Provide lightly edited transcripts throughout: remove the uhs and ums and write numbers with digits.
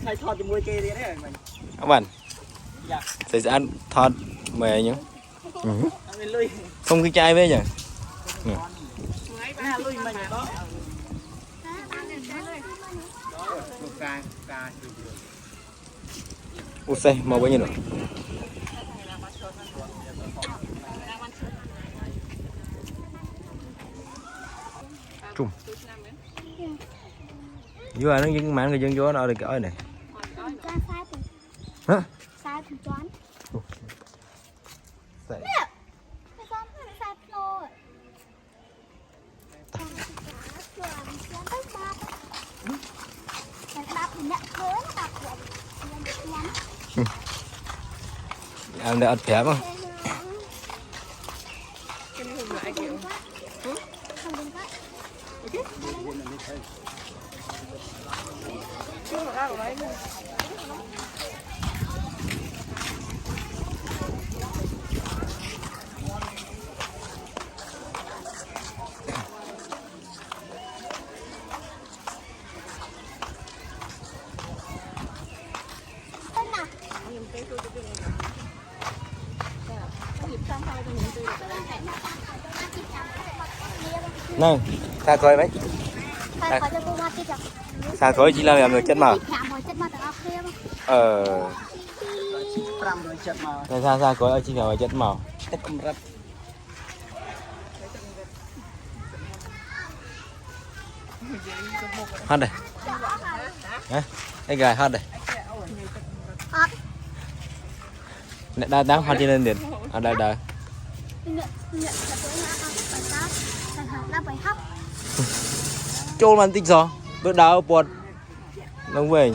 Thầy thọt thì mùi kê đi đấy mình. Các bạn. Dạ. Thầy sẽ ăn thọt mè nhá. Mình lui. Không cái chai với nhỉ? Nè lui mình đó. Ủa xe, màu bao nhiêu nữa? Trung. Vừa nó những mảng người dân vô nó được cái này. Hả? Sai thì choán. Sai. Cái con nó sai rồi. Ăn để ăn phép không? Này, xa khơi mấy? Xa khơi chỉ là người chất mà. Xa khơi chỉ là người chất màu. Hết đây. Hả? Cái gài hết đây. Đang hoa trên lên điện. À đây đây. Trôn mà tích gió. Bước đào bột. Đông về.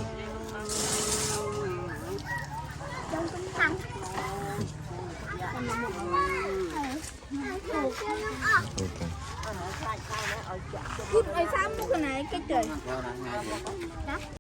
Hút ai xăm cái này cái trời.